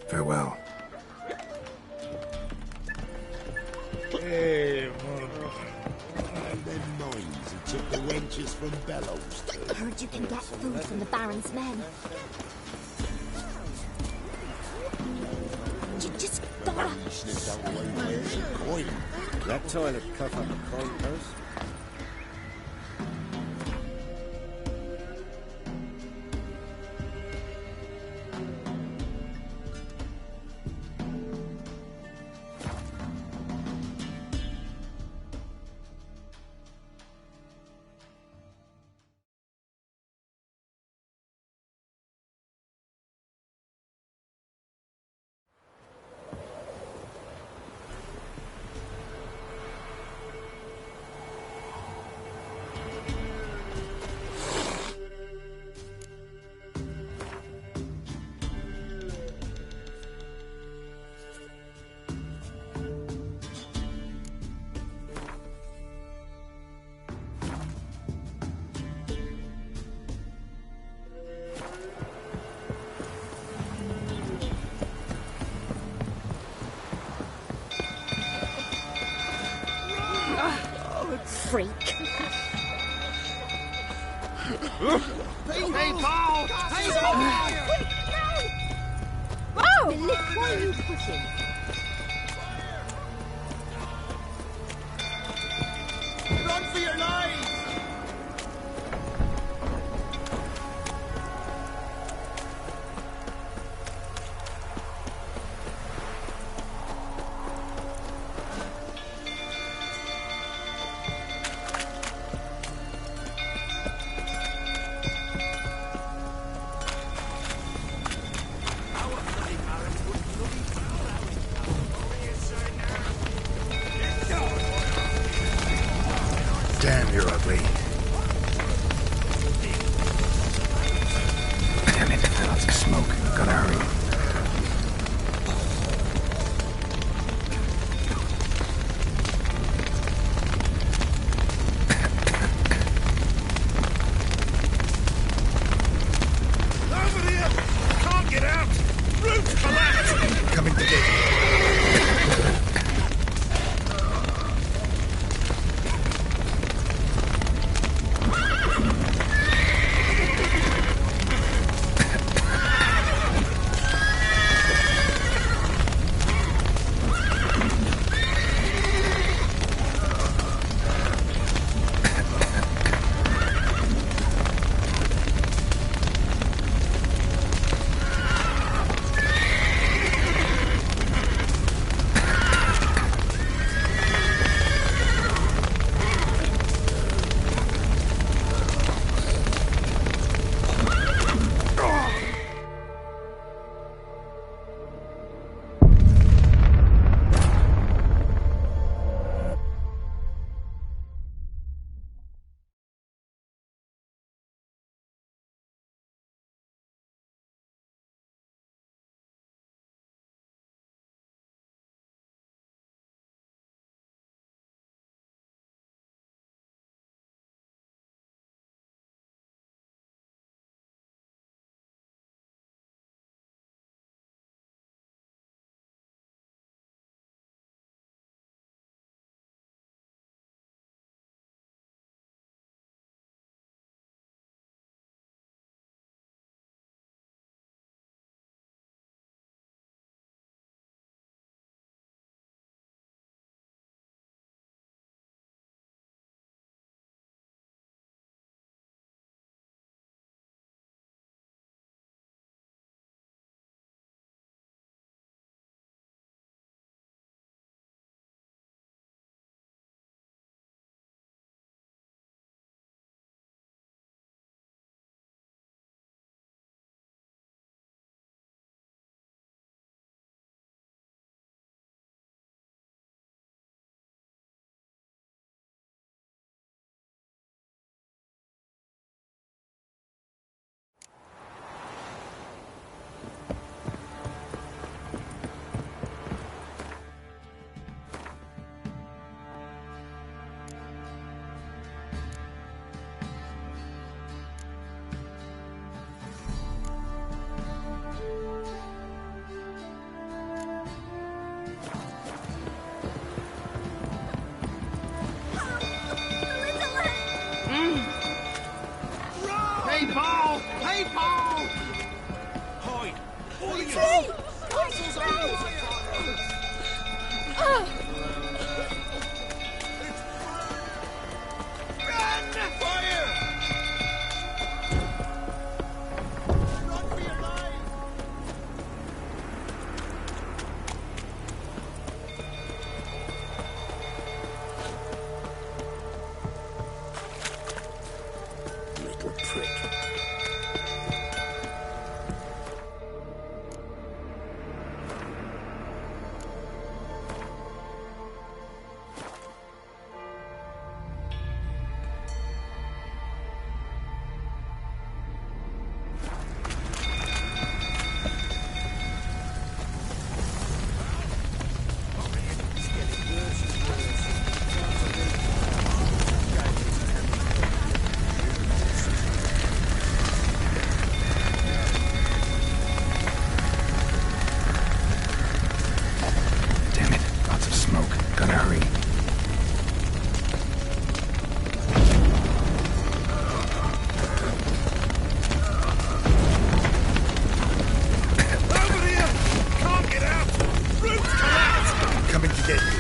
Farewell. Hey, and them mines who took the wenches from Bellows. I heard you can get food from the Baron's men. You just gotta... Sniffed out away wires and coin. That toilet cough up a coin purse? Freak. Hey, Paul! Hey, Paul! Quick, no! Oh! The lift, why are you pushing? Run for your lives! Damn, you're ugly. Damn it, lots of smoke. Gotta hurry. Over here! Can't get out! Roof collapsed! Coming to get you. People! Hide! All of you! Castle's on Run! Fire! Run for your life! Little prick. Damn it. Lots of smoke. Gotta hurry. Over here! Can't get out! Roots collapse! Coming to get you.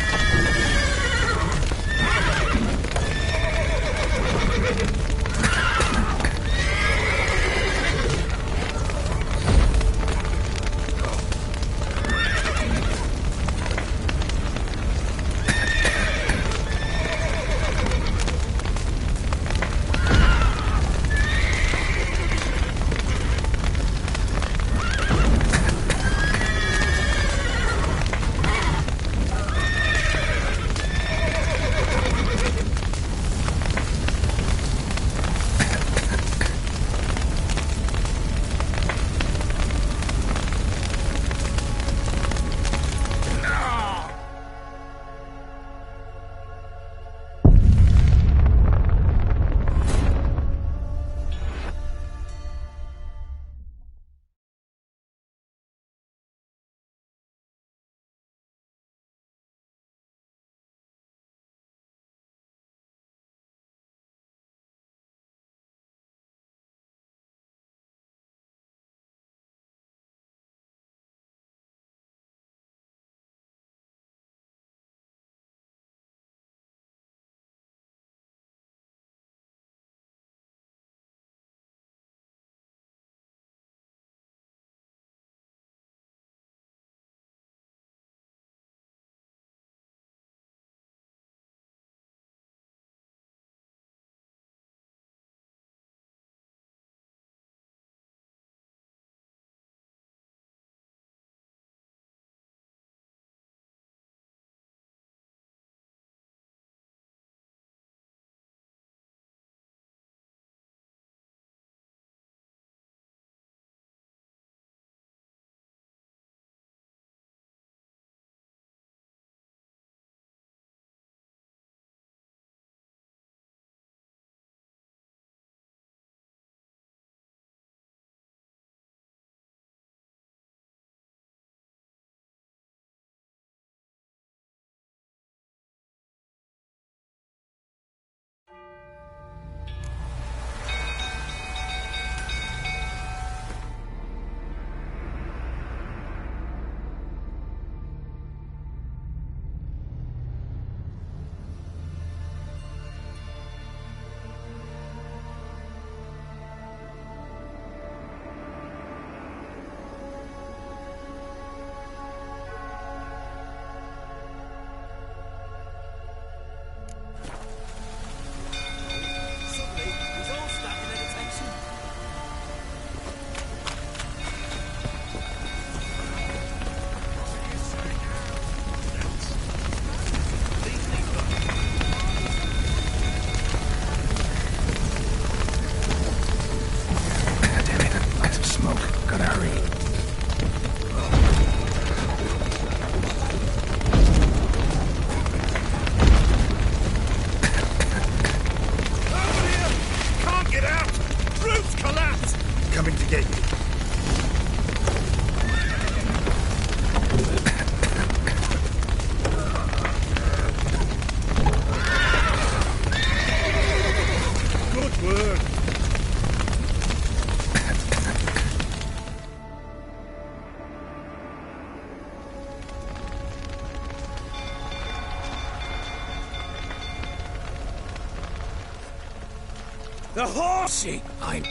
The horsey! I...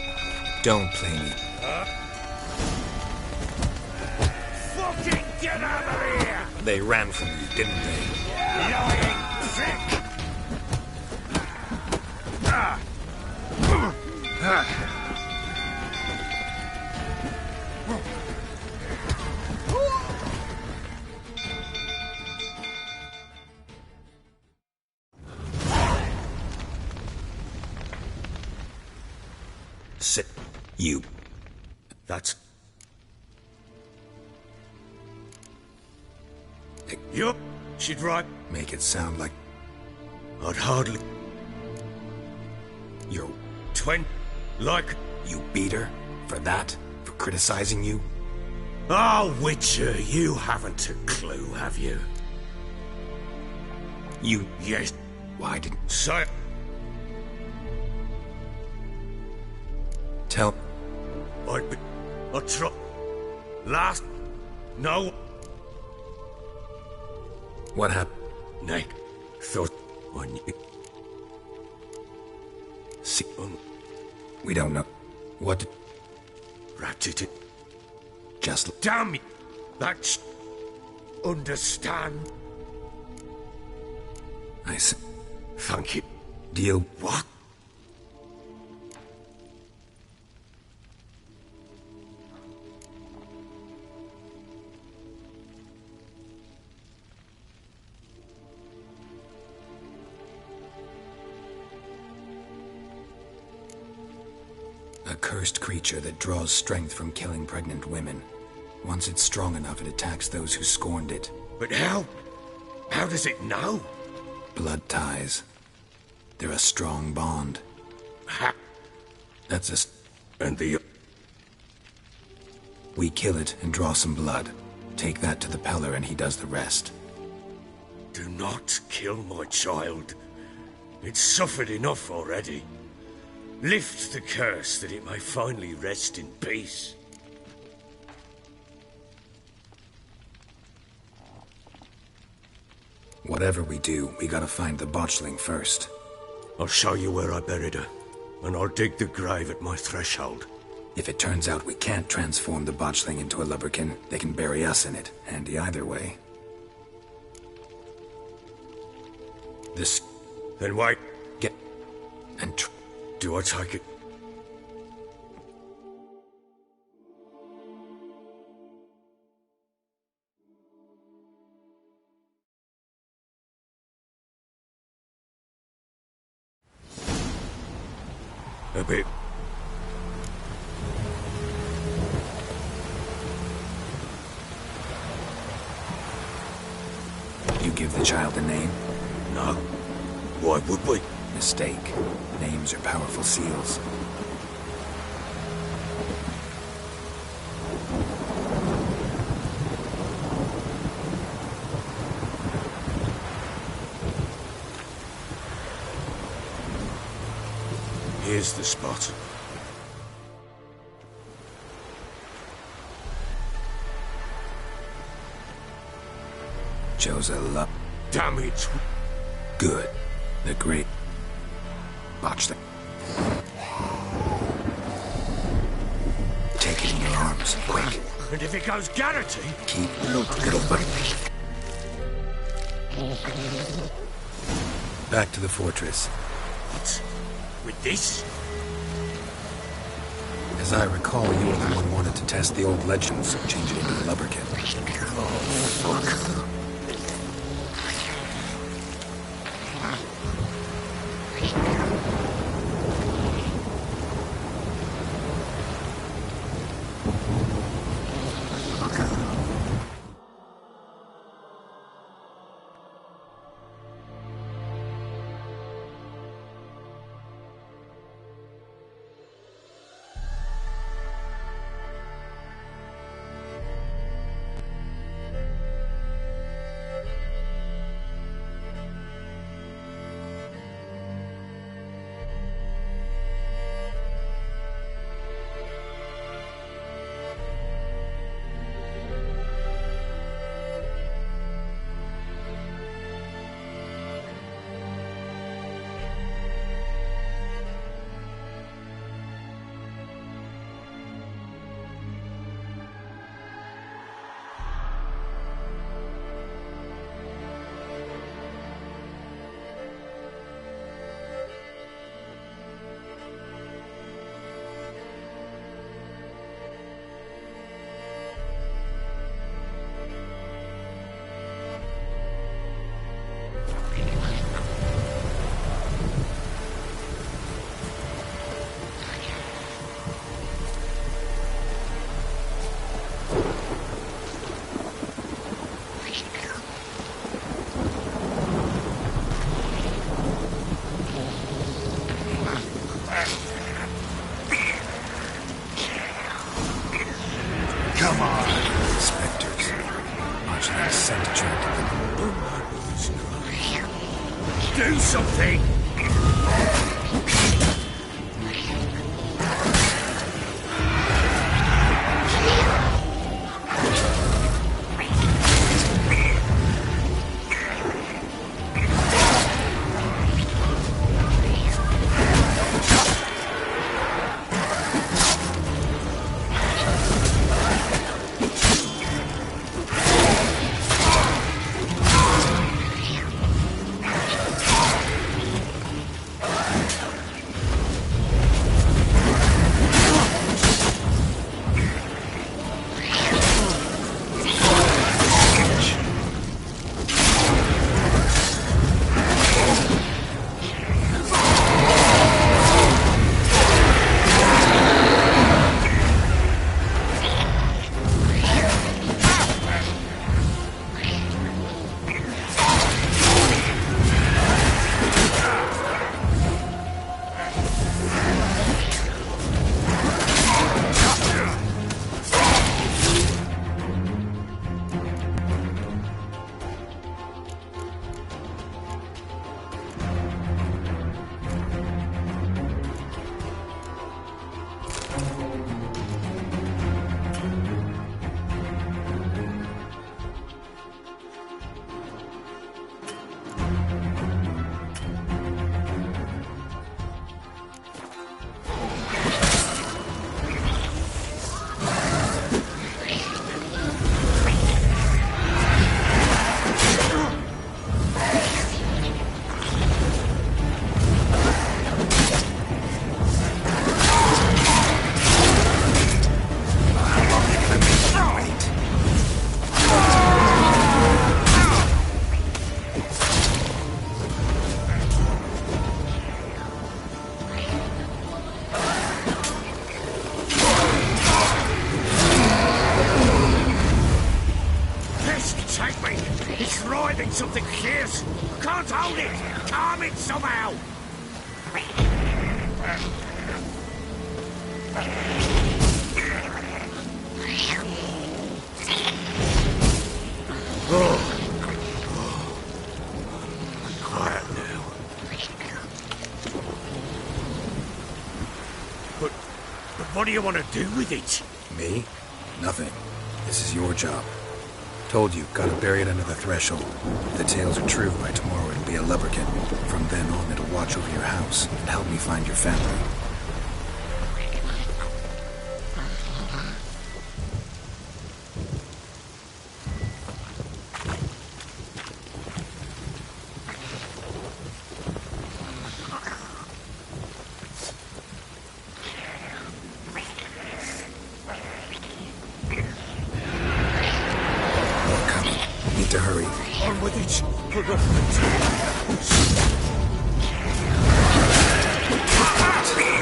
Don't play me. Fucking get out of here! They ran from you, didn't they? Lying prick! Sit. You. That's... Yup, she'd right. Make it sound like I'd hardly... you're... Like... You beat her? For that? For criticizing you? Oh, Witcher, you haven't a clue, have you? You... Yes. Why didn't... So... Tell... I'd be... I try... Last... No... What happened? Nick. Thought... I knew... See... We don't know. What... Ratchet it. Just... Damn it! That's... Understand? I s... Thank you. Deal... What? A cursed creature that draws strength from killing pregnant women. Once it's strong enough, it attacks those who scorned it. But how? How does it know? Blood ties. They're a strong bond. Ha! That's a... And the... We kill it and draw some blood. Take that to the Peller and he does the rest. Do not kill my child. It's suffered enough already. Lift the curse that it may finally rest in peace. Whatever we do, we gotta find the botchling first. I'll show you where I buried her, and I'll dig the grave at my threshold. If it turns out we can't transform the botchling into a lubberkin, they can bury us in it. Handy either way. This... Then wait. Get... and Do I take it? A bit. You give the child a name? No. Why would we? Mistake. Names are powerful seals. Here's the spot. Chose a luck. Damn it! Good. The great... botchling. Take it in your arms, quick. And if it goes Garrity... Keep little buddy. Back to the fortress. What? With this? As I recall, you were the one who wanted to test the old legends, change it into a lubberkin. Oh, fuck. Do something! Something fierce! I can't hold it! Calm it somehow! Quiet now. But what do you want to do with it? Me? Nothing. This is your job. Told you, gotta bury it under the threshold. If the tales are true, by tomorrow it'll be a lubberkin. From then on, it'll watch over your house and help me find your family. To hurry. On with it!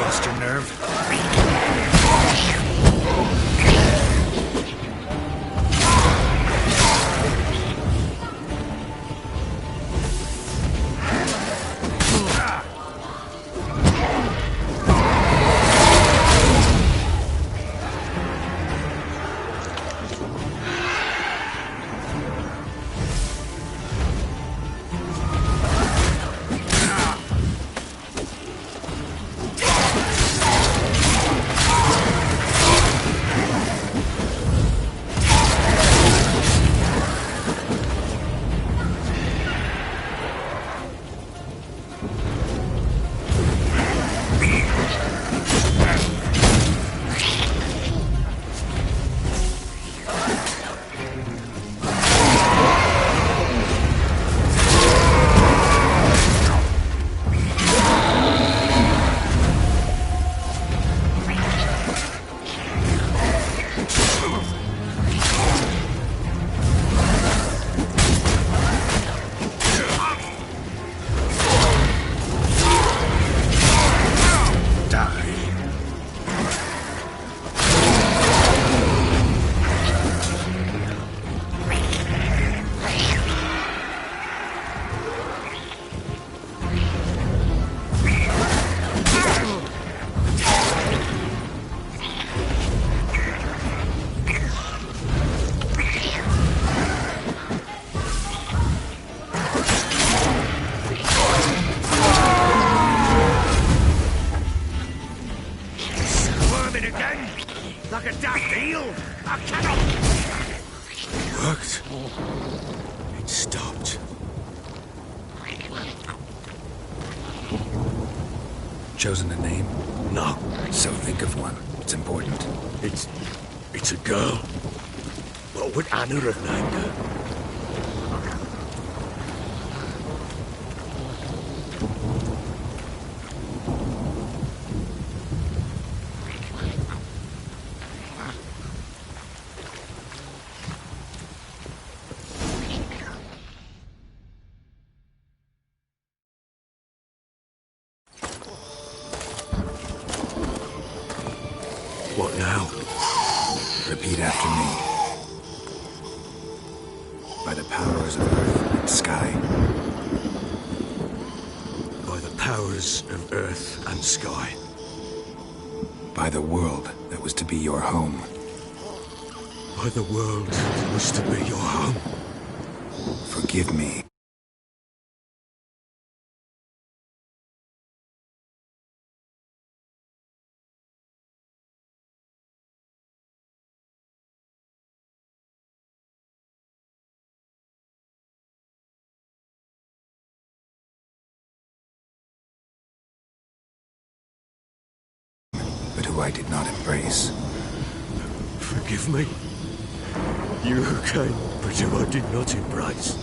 Lost your nerve? like a daft eel. I cannot... It worked. It stopped. Chosen a name? No. So think of one. It's important. It's a girl. What would Anna have named her? What now? Repeat after me. By the powers of earth and sky. By the powers of earth and sky. By the world that was to be your home. By the world that was to be your home. Forgive me. But who I did not embrace. Forgive me. You who came, but who I did not embrace.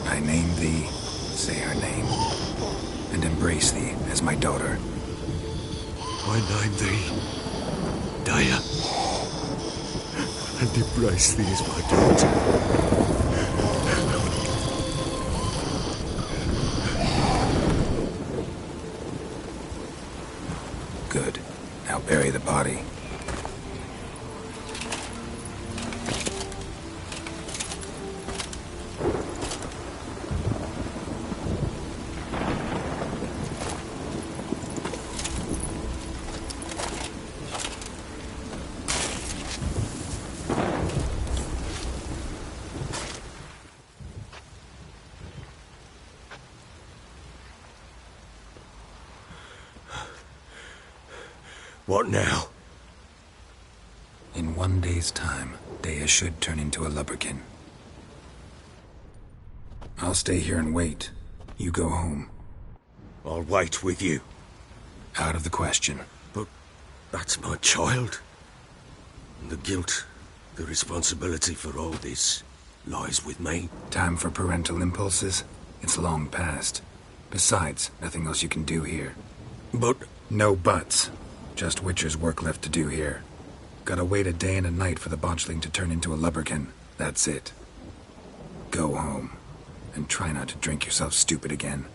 I name thee, say her name, and embrace thee as my daughter. I name thee Daya, and embrace thee as my daughter. Good. Now bury the body. What now? In 1 day's time, Daya should turn into a lubberkin. I'll stay here and wait. You go home. I'll wait with you. Out of the question. But that's my child. And the guilt, the responsibility for all this lies with me. Time for parental impulses? It's long past. Besides, nothing else you can do here. But... No buts. Just Witcher's work left to do here. Gotta wait a day and a night for the botchling to turn into a lubberkin. That's it. Go home. And try not to drink yourself stupid again.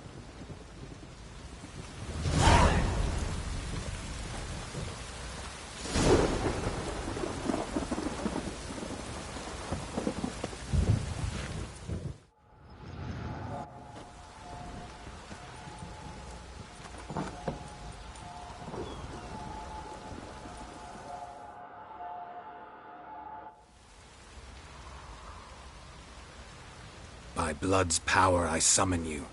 By blood's power I summon you.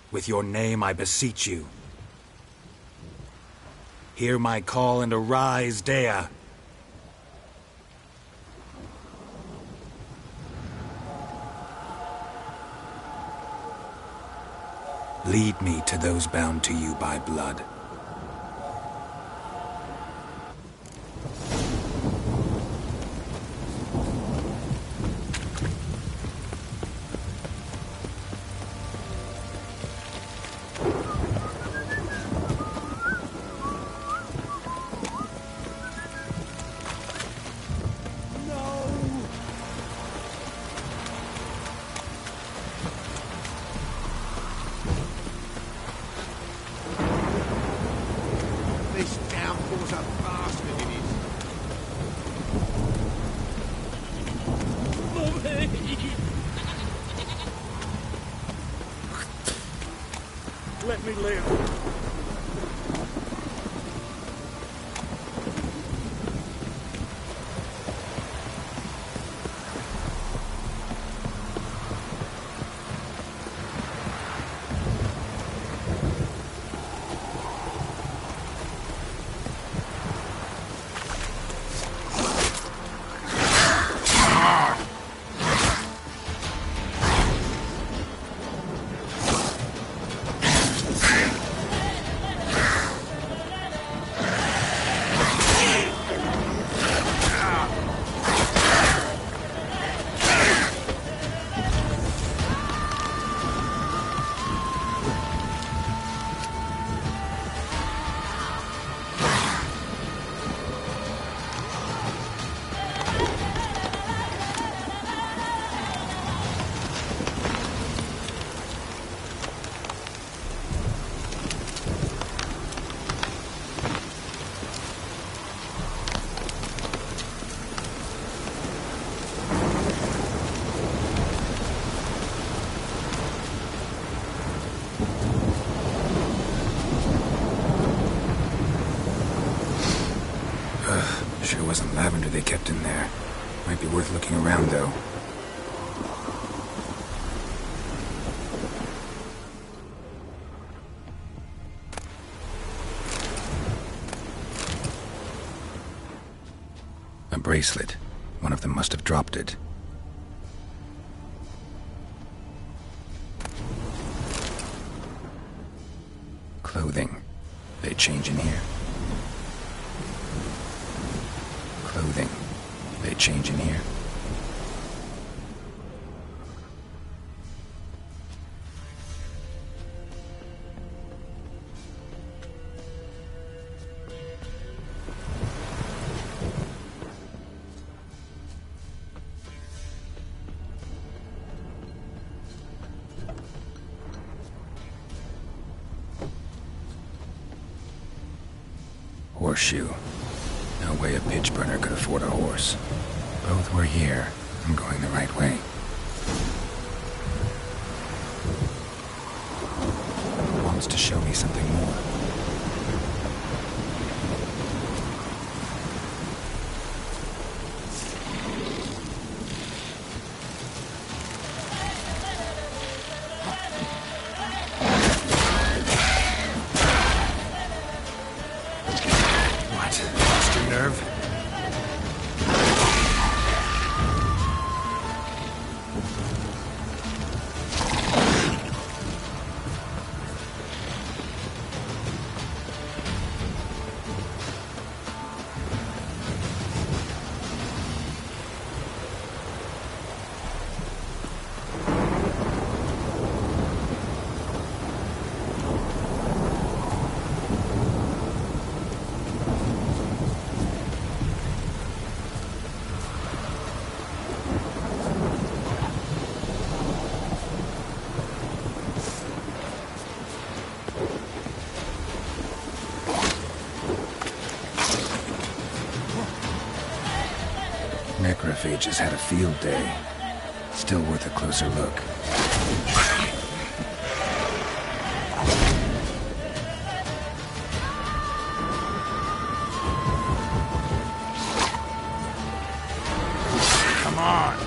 With your name I beseech you. Hear my call and arise, Daya. Lead me to those bound to you by blood. This downpour's a bastard, it is. Let me live. kept in there. Might be worth looking around, though. A bracelet. One of them must have dropped it. Clothing. They change in here. Clothing. They change in here. Horseshoe. No way a pitch burner could afford a horse. Both were here. I'm going the right way. Wants to show me something more. Necrophages had a field day. Still worth a closer look. Come on!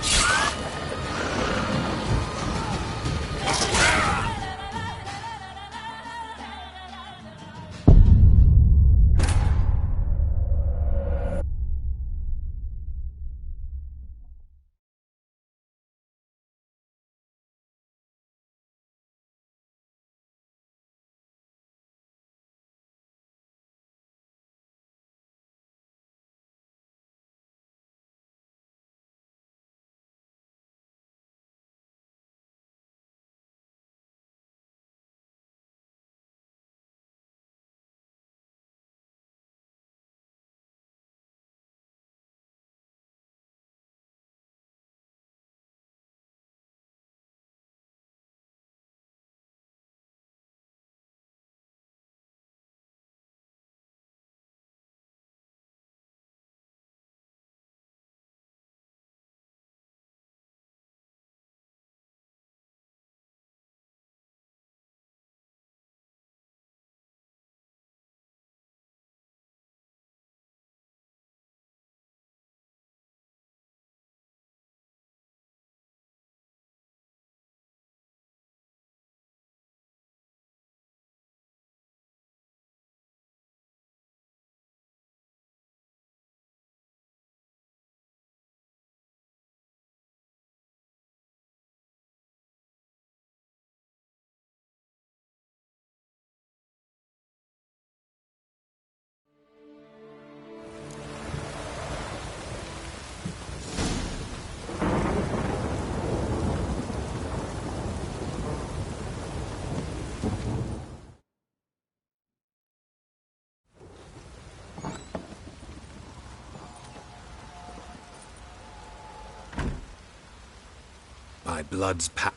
By blood's power.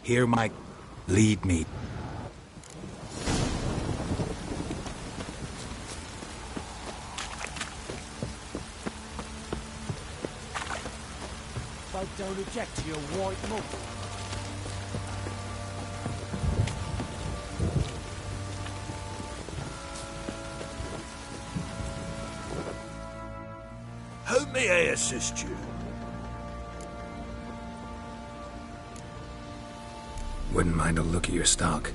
Hear my... Lead me. Folk don't object to your white mug. Help me! May I assist you? Wouldn't mind a look at your stock.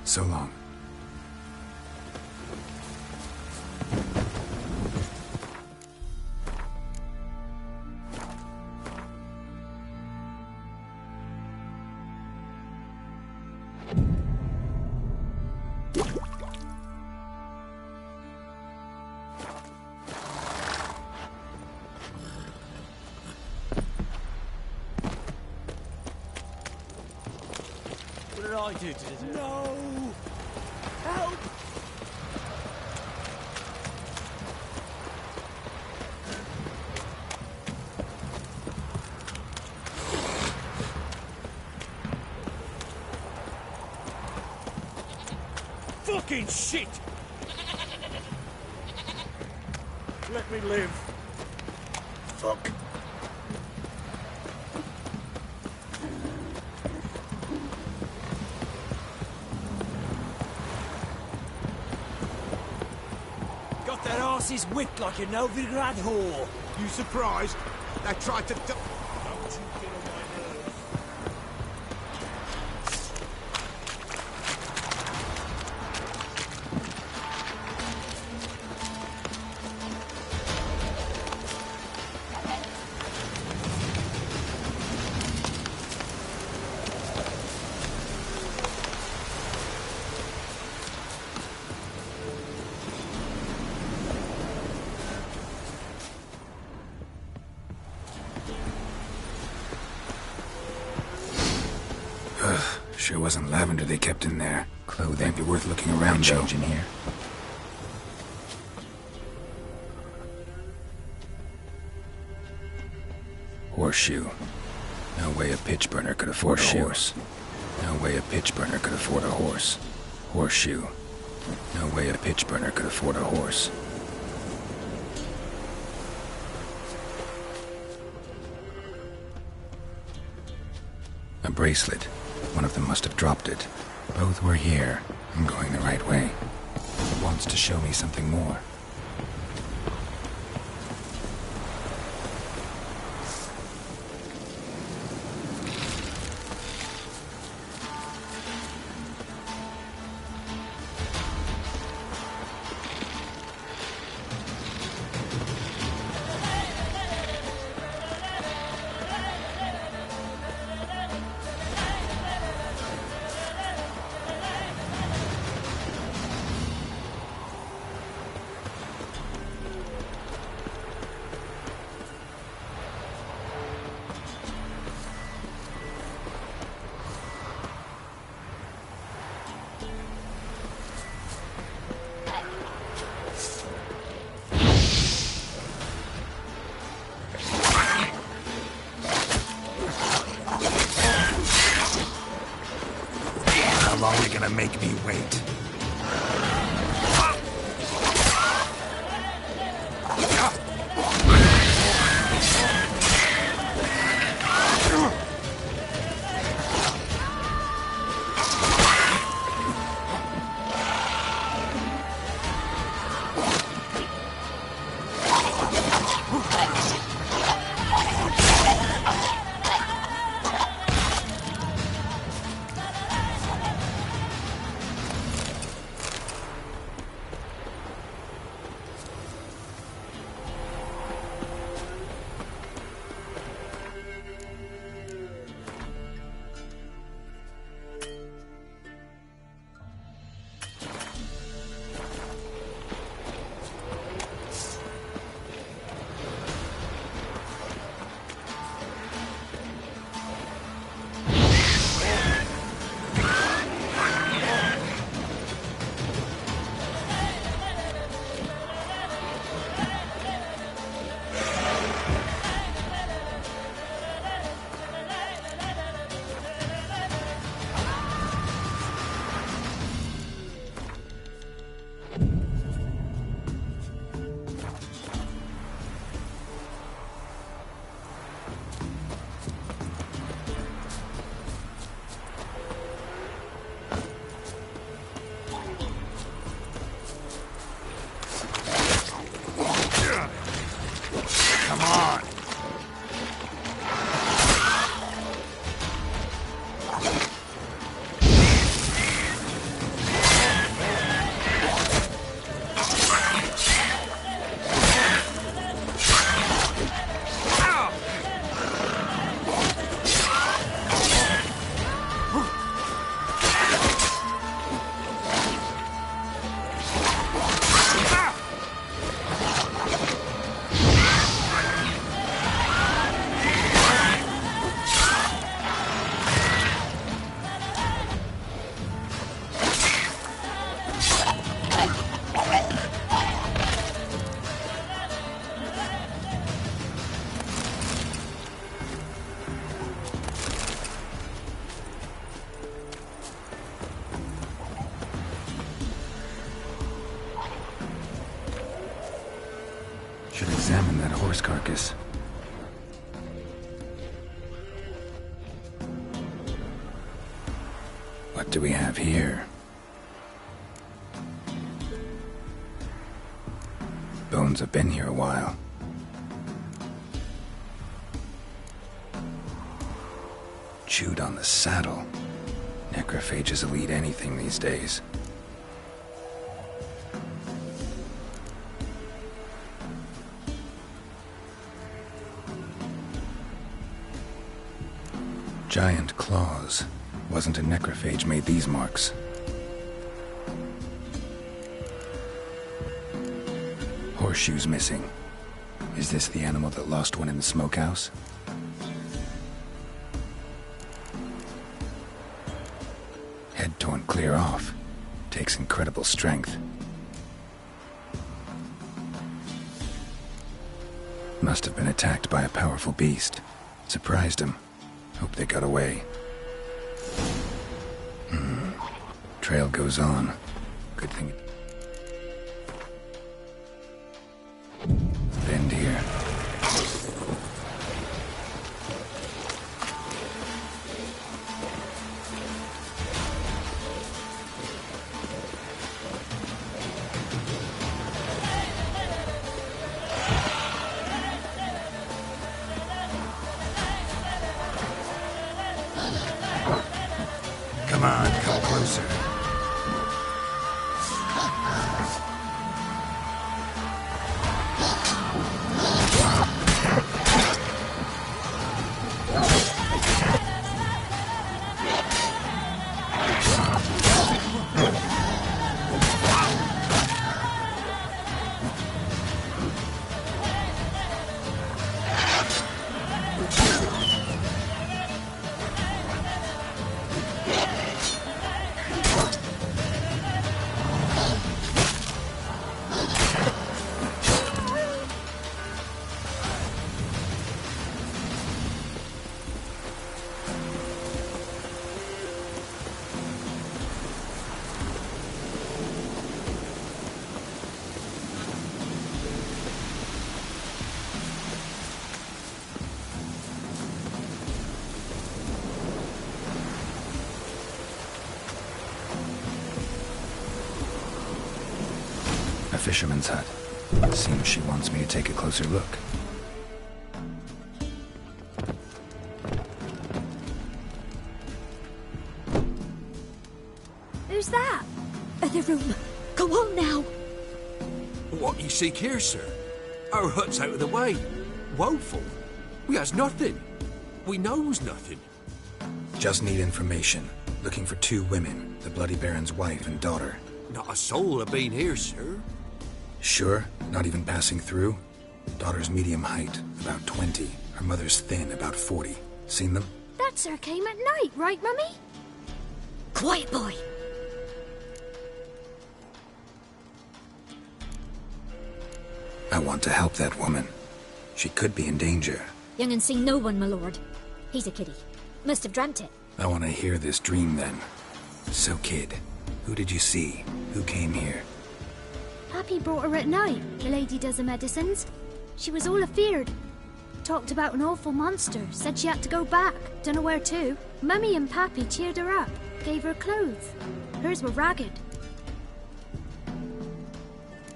So long. What did I do to deserve? No! Help! Fucking shit! Let me live. Fuck. Got their asses whipped like a Novigrad whore. You surprised? They tried to do... Sure wasn't lavender they kept in there. Clothing. Might be worth looking around, change in here. Horseshoe. No way a pitch burner could afford a horse. No way a pitch burner could afford a horse. Horseshoe. No way a pitch burner could afford a horse. A bracelet. One of them must have dropped it. Both were here. I'm going the right way. It wants to show me something more. How long are you gonna make me wait? examine that horse carcass. What do we have here? Bones have been here a while. Chewed on the saddle. Necrophages will eat anything these days. Giant claws. Wasn't a necrophage made these marks. Horseshoes missing. Is this the animal that lost one in the smokehouse? Head torn clear off. Takes incredible strength. Must have been attacked by a powerful beast. Surprised him. Hope they got away. Trail goes on. Good thing. Bend here. Come on, come closer. Fisherman's hut. Seems she wants me to take a closer look. Who's that? Other room. Go on now. What you seek here, sir? Our hut's out of the way. Woeful. We has nothing. We knows nothing. Just need information. Looking for 2 women, the Bloody Baron's wife and daughter. Not a soul have been here, sir. Sure? Not even passing through? Daughter's medium height, about 20. Her mother's thin, about 40. Seen them? That sir came at night, right, Mummy? Quiet, boy. I want to help that woman. She could be in danger. Young and seen no one, my lord. He's a kiddie. Must have dreamt it. I want to hear this dream then. So, kid, who did you see? Who came here? Pappy brought her at night, the lady does the medicines. She was all afeared. Talked about an awful monster, said she had to go back, dunno where to. Mummy and Pappy cheered her up, gave her clothes. Hers were ragged.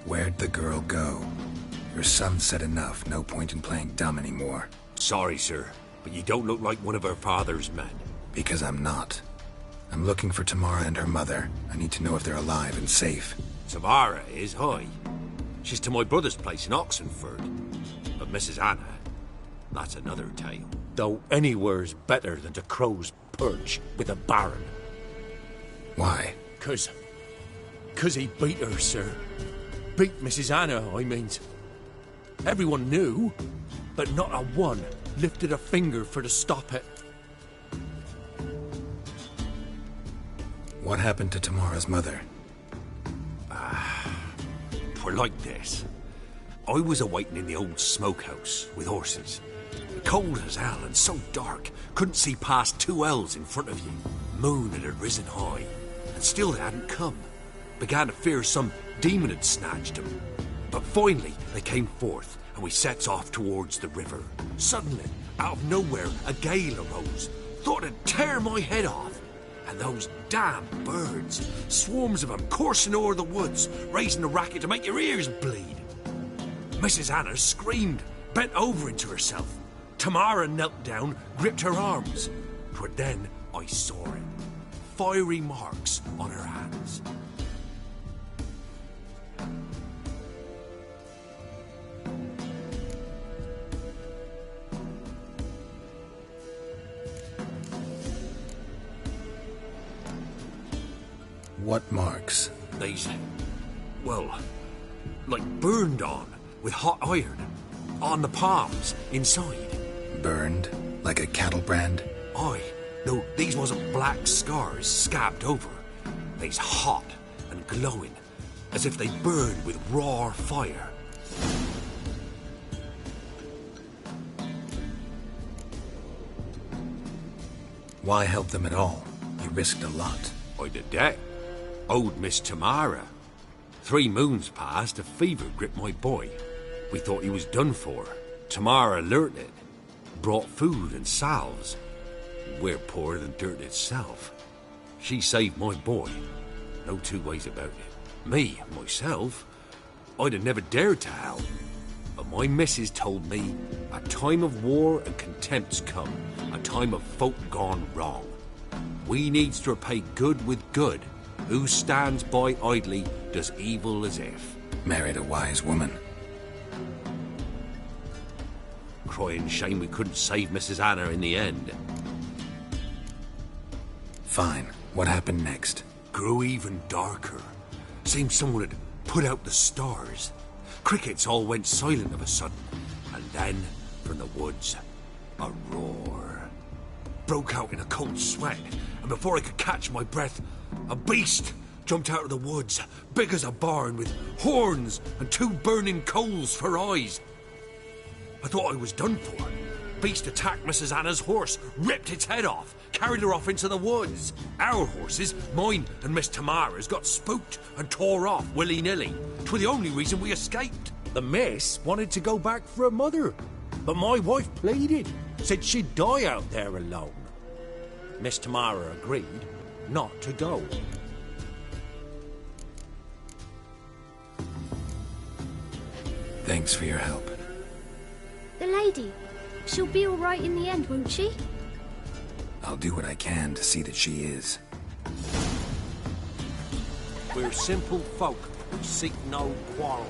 Where'd the girl go? Your son said enough, no point in playing dumb anymore. Sorry, sir, but you don't look like one of her father's men. Because I'm not. I'm looking for Tamara and her mother. I need to know if they're alive and safe. Tamara is, hi. She's to my brother's place in Oxenford. But Mrs. Anna, that's another tale. Though anywhere's better than to Crow's Perch with a baron. Why? 'Cause he beat her, sir. Beat Mrs. Anna, I means. Everyone knew, but not a one lifted a finger for to stop it. What happened to Tamara's mother? Twere like this. I was awaiting in the old smokehouse with horses. Cold as hell and so dark, couldn't see past 2 ells in front of you. Moon had risen high, and still they hadn't come. Began to fear some demon had snatched them. But finally they came forth, and we sets off towards the river. Suddenly, out of nowhere, a gale arose. Thought it'd tear my head off. And those damn birds, swarms of them coursing o'er the woods, raising a racket to make your ears bleed. Mrs. Anna screamed, bent over into herself. Tamara knelt down, gripped her arms. 'Twere then I saw it. Fiery marks on her hands. What marks? These, well, like burned on with hot iron. On the palms, inside. Burned? Like a cattle brand? Aye. No, these wasn't black scars scabbed over. They's hot and glowing, as if they burned with raw fire. Why help them at all? You risked a lot. I did that. Owed Miss Tamara. 3 moons passed, a fever gripped my boy. We thought he was done for. Tamara learnt it. Brought food and salves. We're poorer than dirt itself. She saved my boy. No 2 ways about it. Me, myself, I'd have never dared to help. But my missus told me a time of war and contempt's come. A time of folk gone wrong. We needs to repay good with good. Who stands by idly does evil as if. Married a wise woman. Crying shame we couldn't save Mrs. Anna in the end. Fine. What happened next? Grew even darker. Seemed someone had put out the stars. Crickets all went silent of a sudden. And then, from the woods, a roar. Broke out in a cold sweat, and before I could catch my breath, a beast jumped out of the woods, big as a barn, with horns and 2 burning coals for eyes. I thought I was done for. Beast attacked Mrs. Anna's horse, ripped its head off, carried her off into the woods. Our horses, mine and Miss Tamara's, got spooked and tore off willy-nilly. 'Twere the only reason we escaped. The miss wanted to go back for her mother, but my wife pleaded, said she'd die out there alone. Miss Tamara agreed not to go. Thanks for your help. The lady, she'll be all right in the end, won't she? I'll do what I can to see that she is. We're simple folk who seek no quarrel.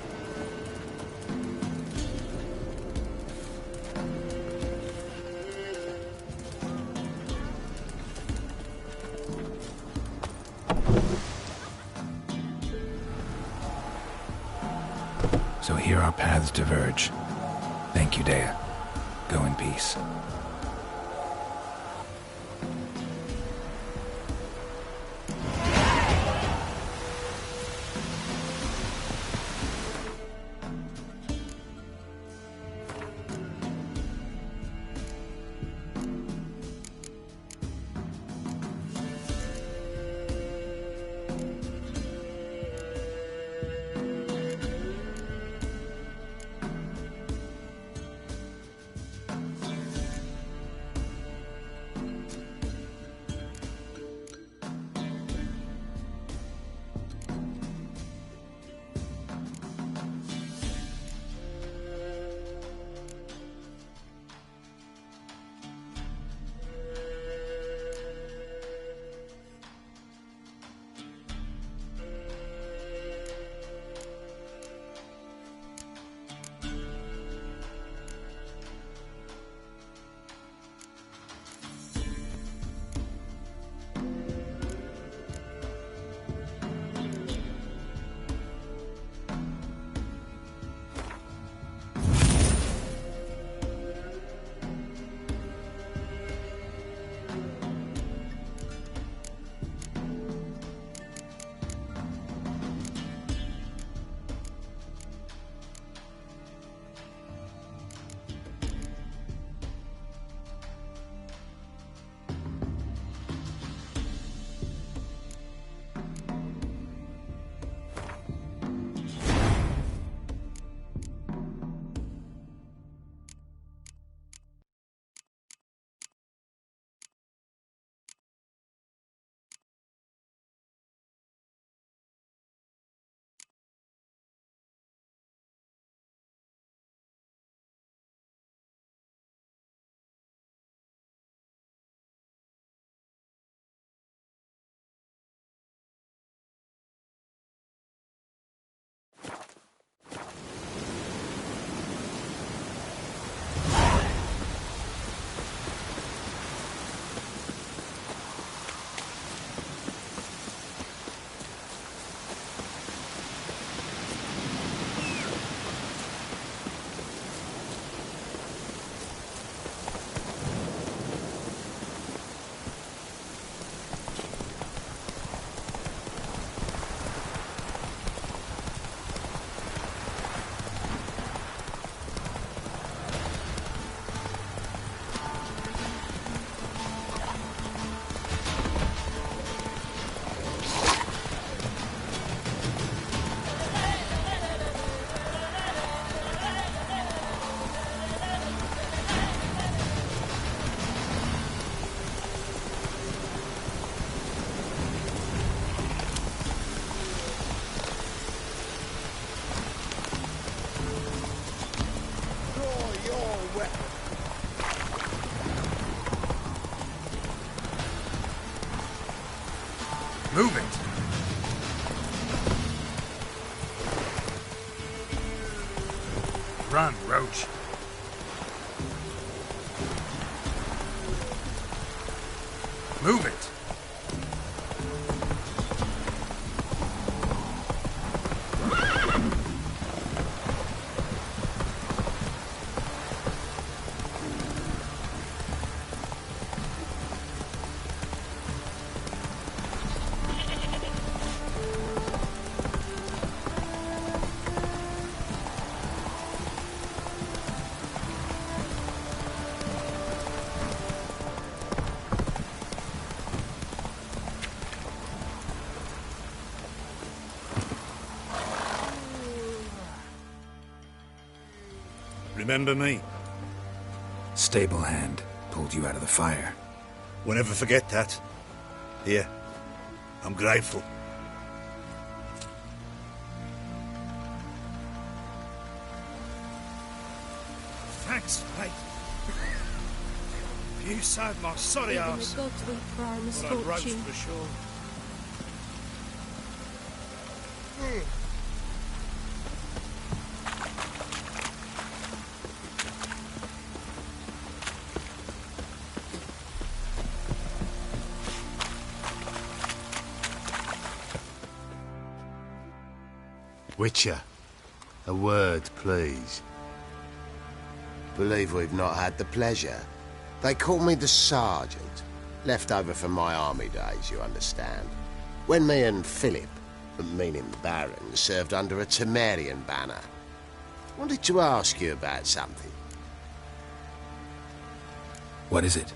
So here our paths diverge. Thank you, Dea. Go in peace. Move it! Run, Roach. Move it! Remember me? Stable hand pulled you out of the fire. Won't ever forget that. Here, I'm grateful. Thanks, mate. You saved my sorry ass. God to weep for our But I misfortune. roast for sure. Witcher, a word, please. Believe we've not had the pleasure. They call me the Sergeant. Left over from my army days, you understand. When me and Philip, meaning the Baron, served under a Temerian banner. Wanted to ask you about something. What is it?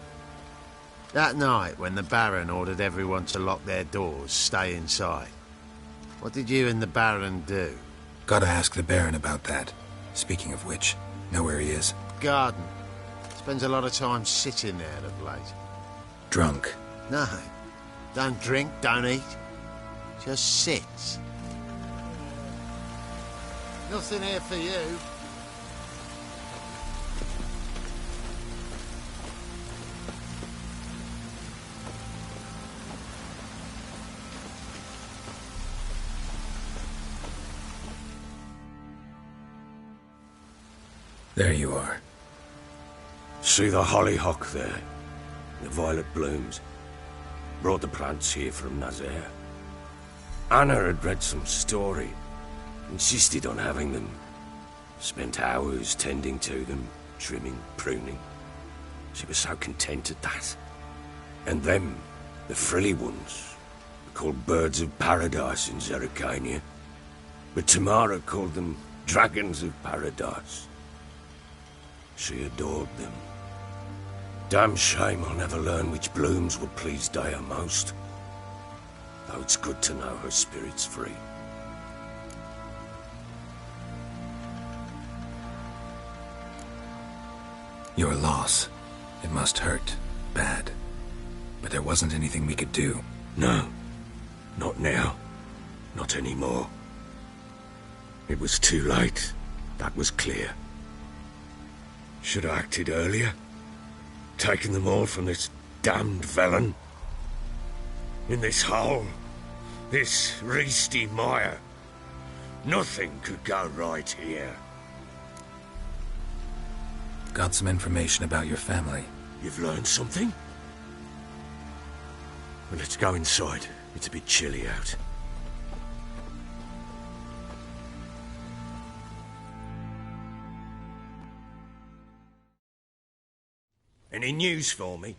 That night, when the Baron ordered everyone to lock their doors, stay inside. What did you and the Baron do? Gotta ask the Baron about that. Speaking of which, know where he is? Garden. Spends a lot of time sitting there of late. Drunk. No. Don't drink, don't eat. Just sits. Nothing here for you. There you are. See the hollyhock there? The violet blooms. Brought the plants here from Nazaire. Anna had read some story. Insisted on having them. Spent hours tending to them, trimming, pruning. She was so content at that. And them, the frilly ones, are called birds of paradise in Zerrikania. But Tamara called them dragons of paradise. She adored them. Damn shame I'll never learn which blooms would please Daya most. Though it's good to know her spirit's free. Your loss. It must hurt. Bad. But there wasn't anything we could do. No. Not now. Not anymore. It was too late. That was clear. Should have acted earlier. Taken them all from this damned Velen. In this hole. This Reesty mire. Nothing could go right here. Got some information about your family. You've learned something? Well, let's go inside. It's a bit chilly out. Any news for me?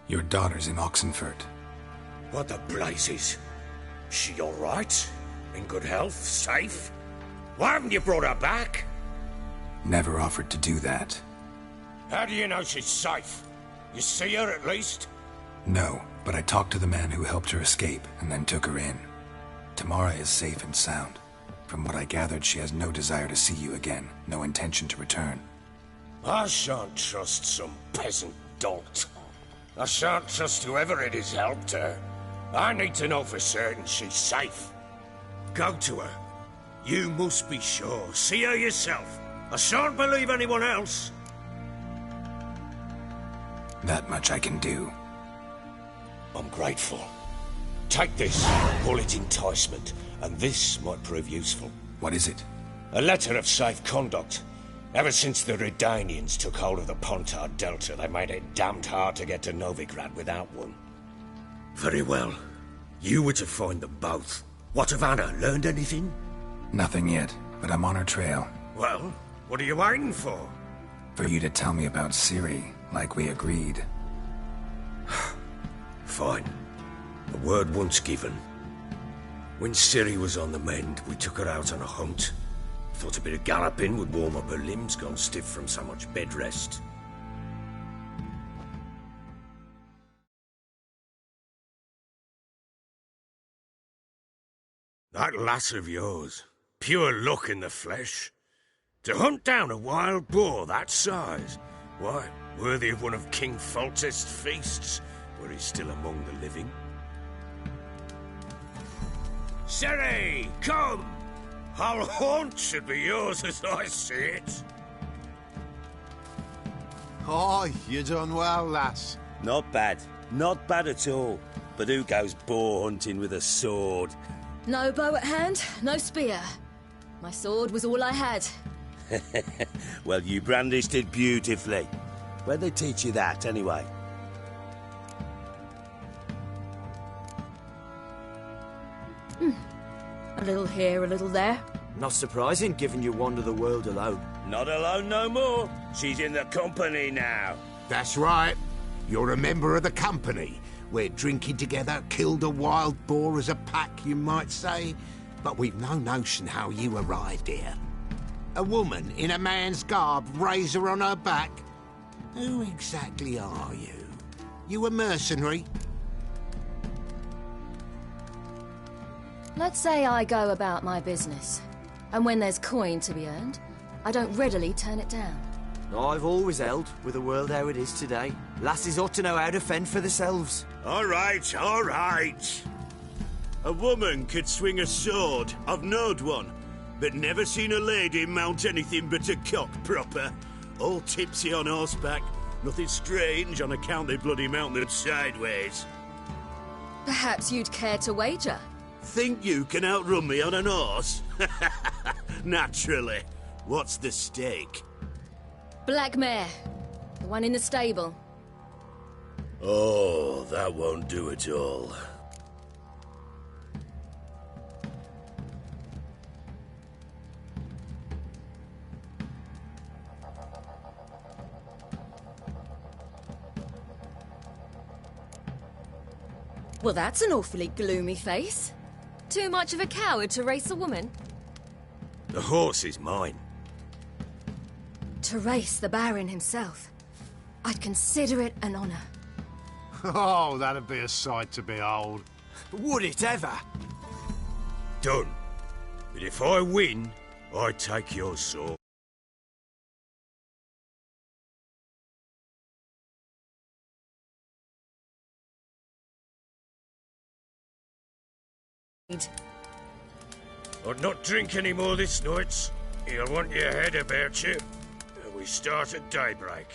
Your daughter's in Oxenfurt. What the blazes? She all right? In good health? Safe? Why haven't you brought her back? Never offered to do that. How do you know she's safe? You see her at least? No, but I talked to the man who helped her escape and then took her in. Tamara is safe and sound. From what I gathered, she has no desire to see you again, no intention to return. I shan't trust some peasant dolt. I shan't trust whoever it is helped her. I need to know for certain she's safe. Go to her. You must be sure. See her yourself. I shan't believe anyone else. That much I can do. I'm grateful. Take this. Call it enticement, and this might prove useful. What is it? A letter of safe conduct. Ever since the Redanians took hold of the Pontard Delta, they made it damned hard to get to Novigrad without one. Very well. You were to find them both. What of Anna? Learned anything? Nothing yet, but I'm on her trail. Well, what are you waiting for? For you to tell me about Ciri, like we agreed. Fine. The word once given. When Ciri was on the mend, we took her out on a hunt. Thought a bit of galloping would warm up her limbs, gone stiff from so much bed rest. That lass of yours, pure luck in the flesh. To hunt down a wild boar that size, why, worthy of one of King Foltest's feasts, where he's still among the living. Ciri, come! Whole haunt should be yours as I see it. Oh, you done well, lass. Not bad. Not bad at all. But who goes boar hunting with a sword? No bow at hand, no spear. My sword was all I had. Well, you brandished it beautifully. Where'd they teach you that, anyway? A little here, a little there. Not surprising, given you wander the world alone. Not alone no more. She's in the company now. That's right. You're a member of the company. We're drinking together, killed a wild boar as a pack, you might say. But we've no notion how you arrived here. A woman in a man's garb, razor on her back. Who exactly are you? You a mercenary? Let's say I go about my business. And when there's coin to be earned, I don't readily turn it down. I've always held, with the world how it is today, lasses ought to know how to fend for themselves. All right, all right. A woman could swing a sword. I've knowed one. But never seen a lady mount anything but a cock proper. All tipsy on horseback. Nothing strange on account they bloody mount them sideways. Perhaps you'd care to wager? Think you can outrun me on an horse? Naturally. What's the stake? Black mare. The one in the stable. Oh, that won't do at all. Well, that's an awfully gloomy face. Too much of a coward to race a woman? The horse is mine. To race the Baron himself. I'd consider it an honor. Oh, that'd be a sight to behold. Would it ever? Done. But if I win, I take your sword. I'd not drink any more this night. You'll want your head about you. We start at daybreak.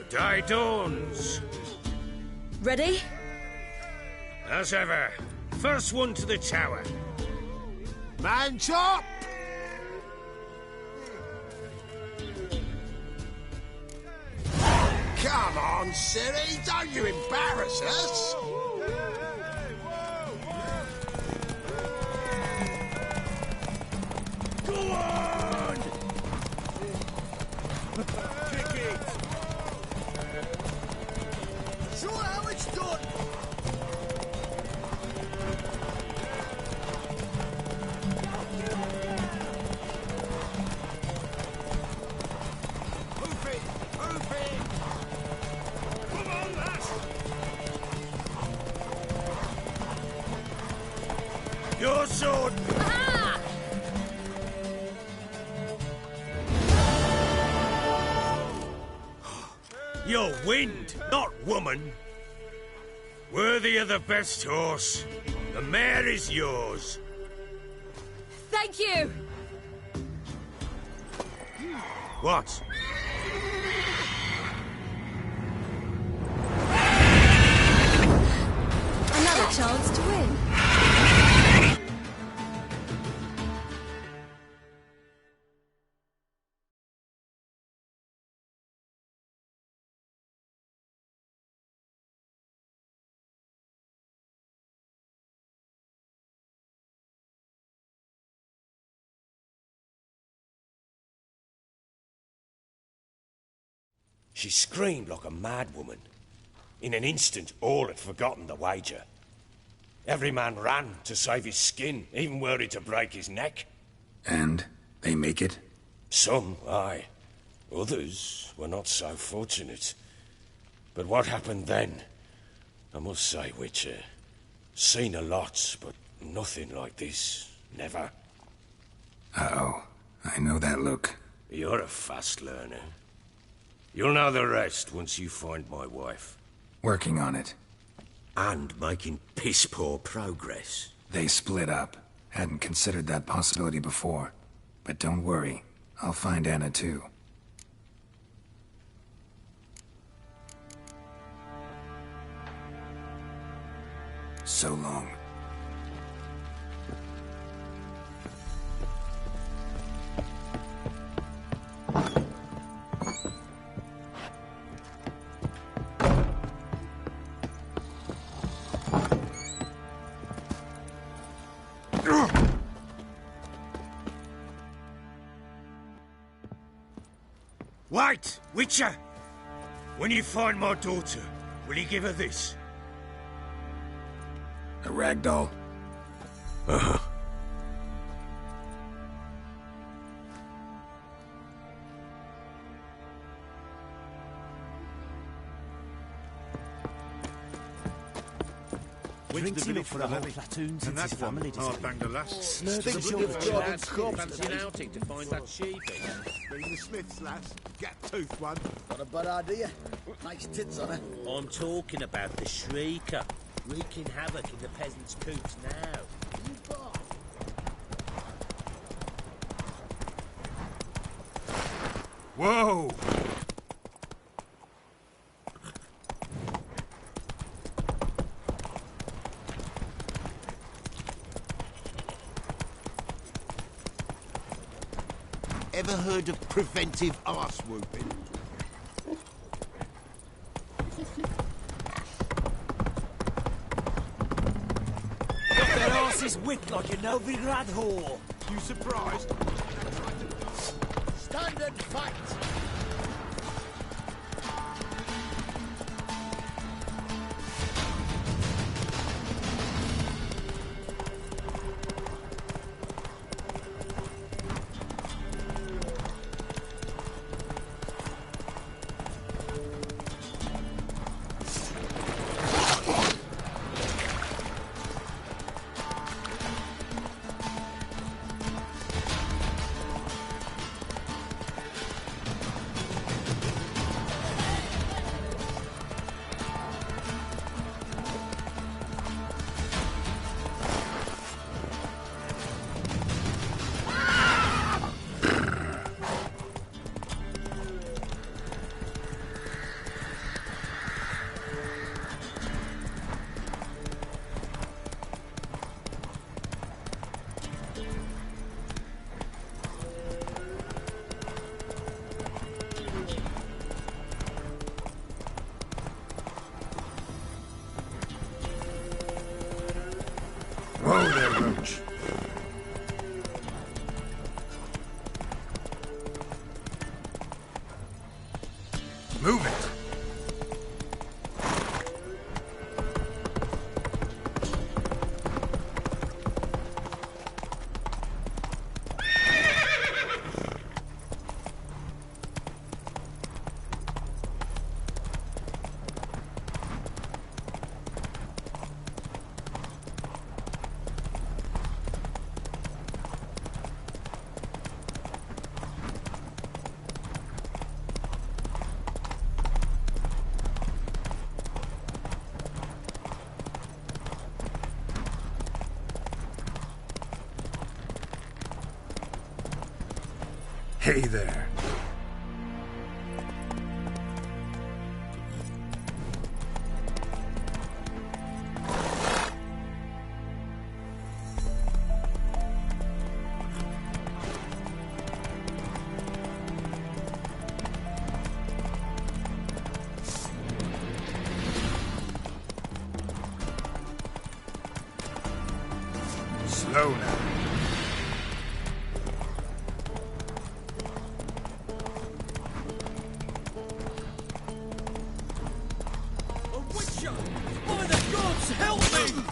Day dawns. Ready? As ever. First one to the tower. Man chop! Come on, Ciri, don't you embarrass us! Go on! Kick it! Show how it's done! You're wind, not woman. Worthy of the best horse. The mare is yours. Thank you! What? Another chance to win. She screamed like a mad woman. In an instant, all had forgotten the wager. Every man ran to save his skin, even were he to break his neck. And they make it? Some, aye. Others were not so fortunate. But what happened then? I must say, Witcher, seen a lot, but nothing like this. Never. Uh-oh. I know that look. You're a fast learner. You'll know the rest once you find my wife. Working on it. And making piss-poor progress. They split up. Hadn't considered that possibility before. But don't worry. I'll find Anna too. So long. Wait, Witcher! When you find my daughter, will you give her this? A ragdoll? Uh-huh. Drinking up for a whole platoon since his family banged the last. Fancy an outing to find that sheep. Bring the Smiths, lass. Get tooth one. Got a bad idea. Nice tits on her. I'm talking about the Shrieker, wreaking havoc in the peasants' coops now. Whoa! Ever heard of preventive arse whooping? Got their asses whipped like a Novigrad whore. You surprised? Stand and fight! Whoa there, Roach. Move it! Hey there. Slow now. A witcher! By the gods, help me!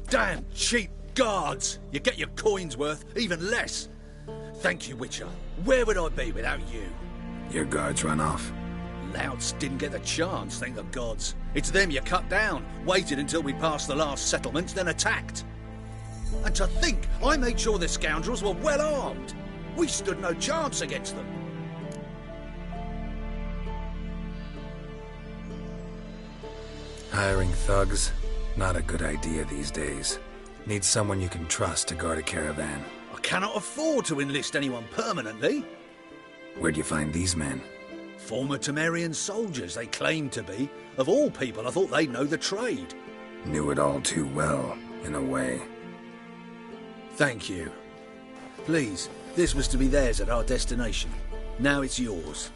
Damn cheap guards! You get your coin's worth, even less. Thank you, Witcher. Where would I be without you? Your guards run off. Louts didn't get the chance, thank the gods. It's them you cut down, waited until we passed the last settlements, then attacked. And to think, I made sure the scoundrels were well armed. We stood no chance against them. Hiring thugs? Not a good idea these days. Need someone you can trust to guard a caravan. I cannot afford to enlist anyone permanently. Where'd you find these men? Former Temerian soldiers, they claim to be. Of all people, I thought they'd know the trade. Knew it all too well, in a way. Thank you. Please, this was to be theirs at our destination. Now it's yours.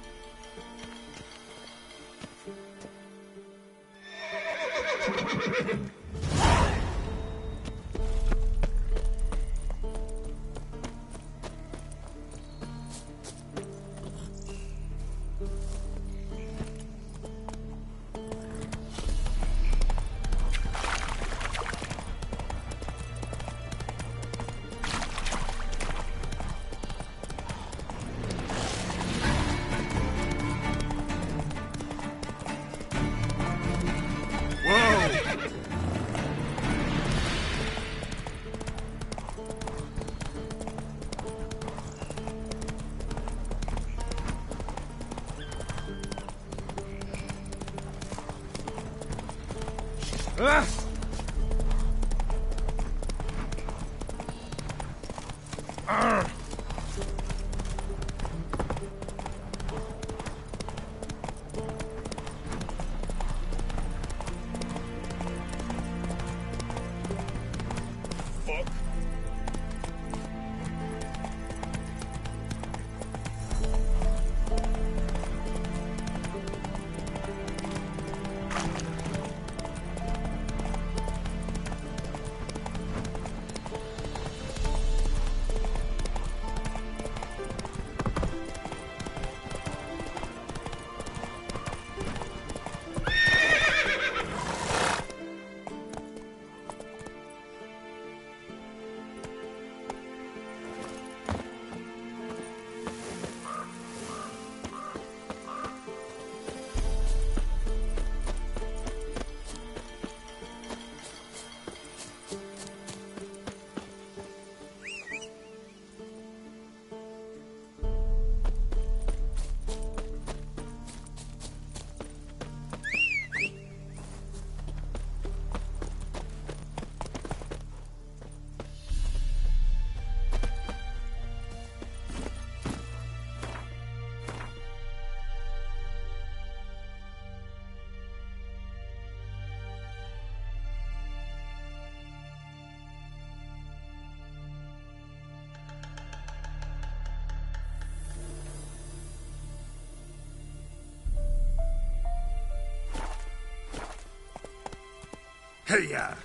Hey-ya!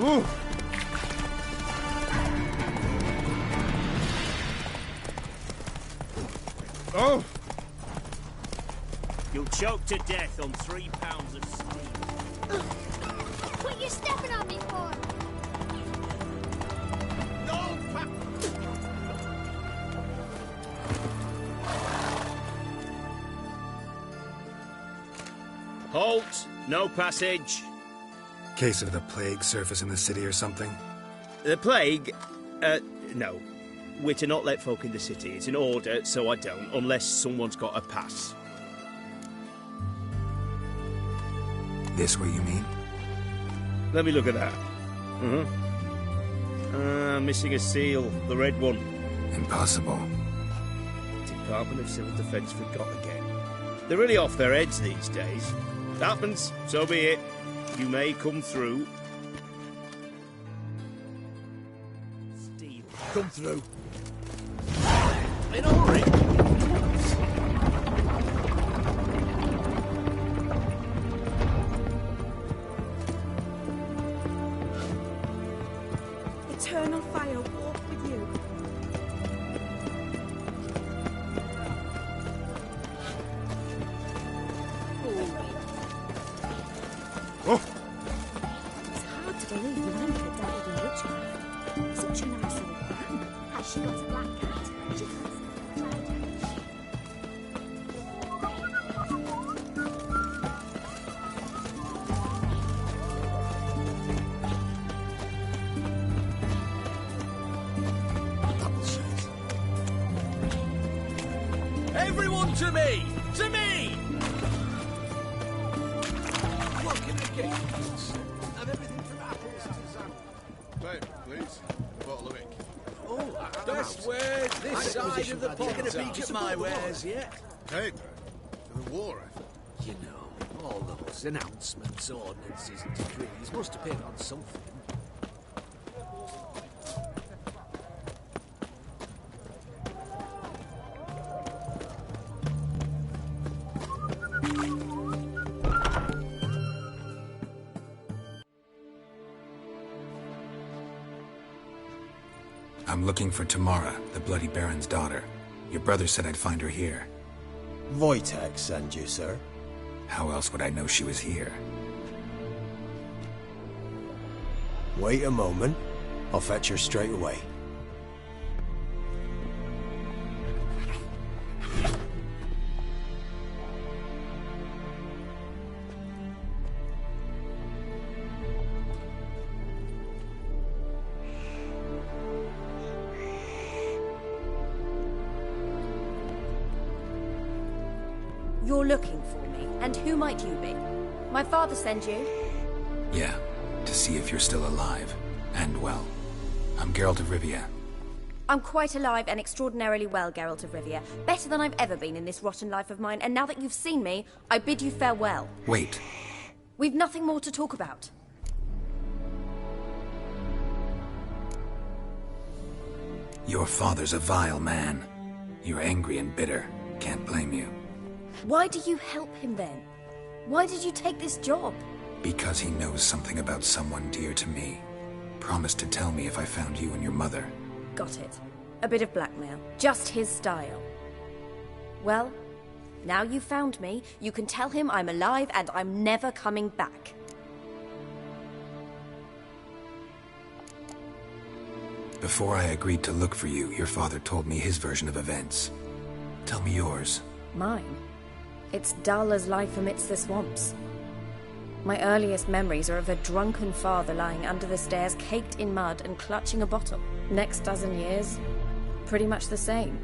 Ooh! Oh! You'll choke to death on 3 pounds of steam. What you stepping on me for? Halt! No passage. Case of the plague surface in the city or something? The plague? No. We're to not let folk in the city. It's an order, so I don't, unless someone's got a pass. This way, you mean? Let me look at that. Missing a seal. The red one. Impossible. Department of Civil Defence forgot again. They're really off their heads these days. Happens, so be it. You may come through. Steve, come through. In a hurry. Eternal fire walk with you. Oh! It's hard to believe you went for dabbled in witchcraft. Such a nice old man. Has she got a black cat? She can't see the cloud. Everyone to me! To me! What can I get you, kids? Have everything from apples to zam. Babe, please. A bottle of ink. Oh, Best wares this side of the pond. Taking a peek at my wares yet? Hey, for the war effort. You know, all those announcements, ordinances and decrees must have been on something. I'm looking for Tamara, the Bloody Baron's daughter. Your brother said I'd find her here. Wojtek send you, sir. How else would I know she was here? Wait a moment. I'll fetch her straight away. You're looking for me, and who might you be? My father sent you? Yeah, to see if you're still alive. And well. I'm Geralt of Rivia. I'm quite alive and extraordinarily well, Geralt of Rivia. Better than I've ever been in this rotten life of mine, and now that you've seen me, I bid you farewell. Wait. We've nothing more to talk about. Your father's a vile man. You're angry and bitter. Can't blame you. Why do you help him then? Why did you take this job? Because he knows something about someone dear to me. Promised to tell me if I found you and your mother. Got it. A bit of blackmail. Just his style. Well, now you've found me, you can tell him I'm alive and I'm never coming back. Before I agreed to look for you, your father told me his version of events. Tell me yours. Mine? It's dull as life amidst the swamps. My earliest memories are of a drunken father lying under the stairs, caked in mud and clutching a bottle. Next dozen years, pretty much the same.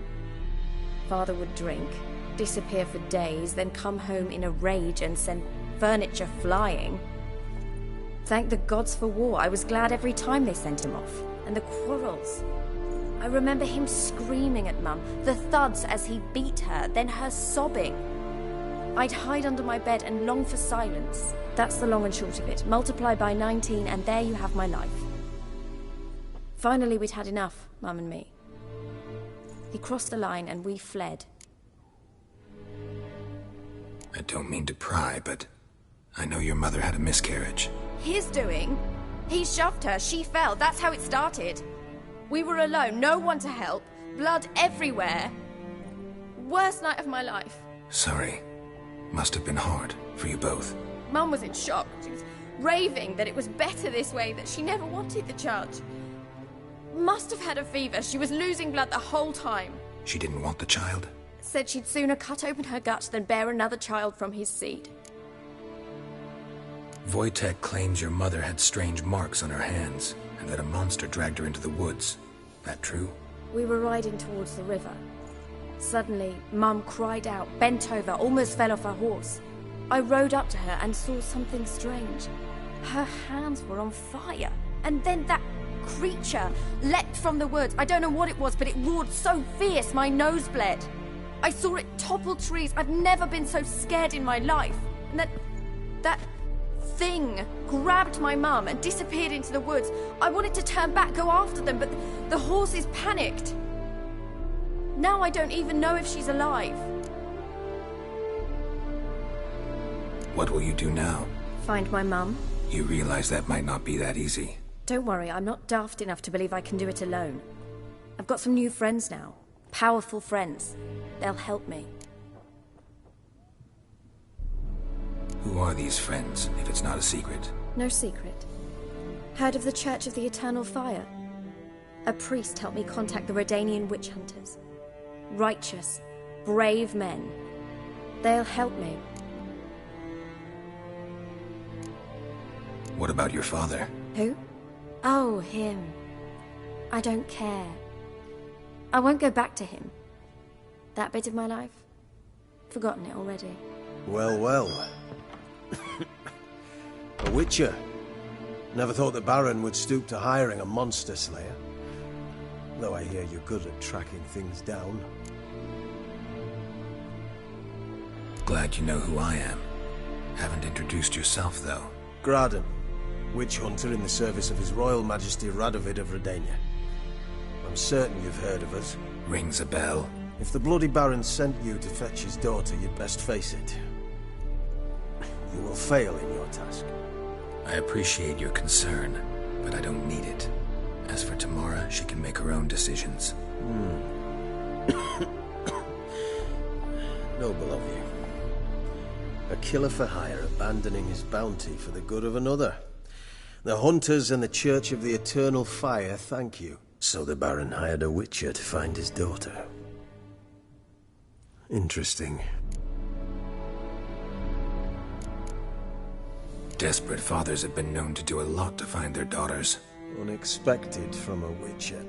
Father would drink, disappear for days, then come home in a rage and send furniture flying. Thank the gods for war. I was glad every time they sent him off. And the quarrels. I remember him screaming at Mum, the thuds as he beat her, then her sobbing. I'd hide under my bed and long for silence. That's the long and short of it. Multiply by 19 and there you have my life. Finally, we'd had enough, Mum and me. He crossed the line and we fled. I don't mean to pry, but I know your mother had a miscarriage. His doing? He shoved her, she fell, that's how it started. We were alone, no one to help, blood everywhere. Worst night of my life. Sorry. Must have been hard for you both. Mum was in shock. She was raving that it was better this way, that she never wanted the child. Must have had a fever. She was losing blood the whole time. She didn't want the child? Said she'd sooner cut open her gut than bear another child from his seed. Wojtek claims your mother had strange marks on her hands, and that a monster dragged her into the woods. That true? We were riding towards the river. Suddenly, Mum cried out, bent over, almost fell off her horse. I rode up to her and saw something strange. Her hands were on fire. And then that creature leapt from the woods. I don't know what it was, but it roared so fierce my nose bled. I saw it topple trees. I've never been so scared in my life. And that thing grabbed my mum and disappeared into the woods. I wanted to turn back, go after them, but the horses panicked. Now I don't even know if she's alive. What will you do now? Find my mum. You realize that might not be that easy. Don't worry, I'm not daft enough to believe I can do it alone. I've got some new friends now. Powerful friends. They'll help me. Who are these friends, if it's not a secret? No secret. Heard of the Church of the Eternal Fire? A priest helped me contact the Redanian witch hunters. Righteous, brave men. They'll help me. What about your father? Who? Oh, him. I don't care. I won't go back to him. That bit of my life? Forgotten it already. Well, well. A witcher. Never thought the Baron would stoop to hiring a monster slayer. Though I hear you're good at tracking things down. Glad you know who I am. Haven't introduced yourself, though. Graden, witch hunter in the service of His Royal Majesty Radovid of Redania. I'm certain you've heard of us. Rings a bell. If the Bloody Baron sent you to fetch his daughter, you'd best face it. You will fail in your task. I appreciate your concern, but I don't need it. As for Tamara, she can make her own decisions. Noble of you. A killer for hire abandoning his bounty for the good of another. The hunters and the Church of the Eternal Fire thank you. So the Baron hired a witcher to find his daughter. Interesting. Desperate fathers have been known to do a lot to find their daughters. Unexpected from a witcher.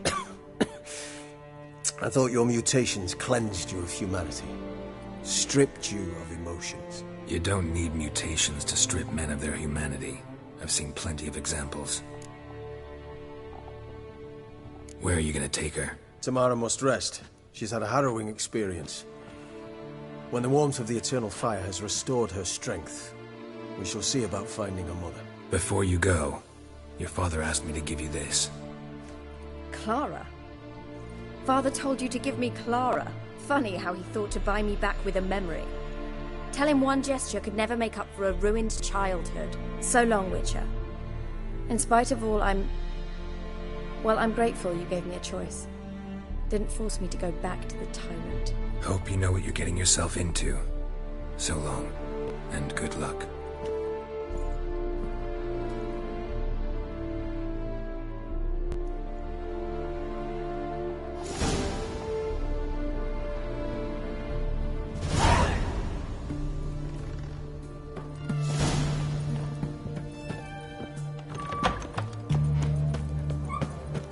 I thought your mutations cleansed you of humanity. Stripped you of emotions. You don't need mutations to strip men of their humanity. I've seen plenty of examples. Where are you gonna take her? Tamara must rest. She's had a harrowing experience. When the warmth of the Eternal Fire has restored her strength, we shall see about finding her mother. Before you go, your father asked me to give you this. Clara? Father told you to give me Clara. Funny how he thought to buy me back with a memory. Tell him one gesture could never make up for a ruined childhood. So long, Witcher. In spite of all, I'm grateful you gave me a choice. Didn't force me to go back to the tyrant. Hope you know what you're getting yourself into. So long, and good luck.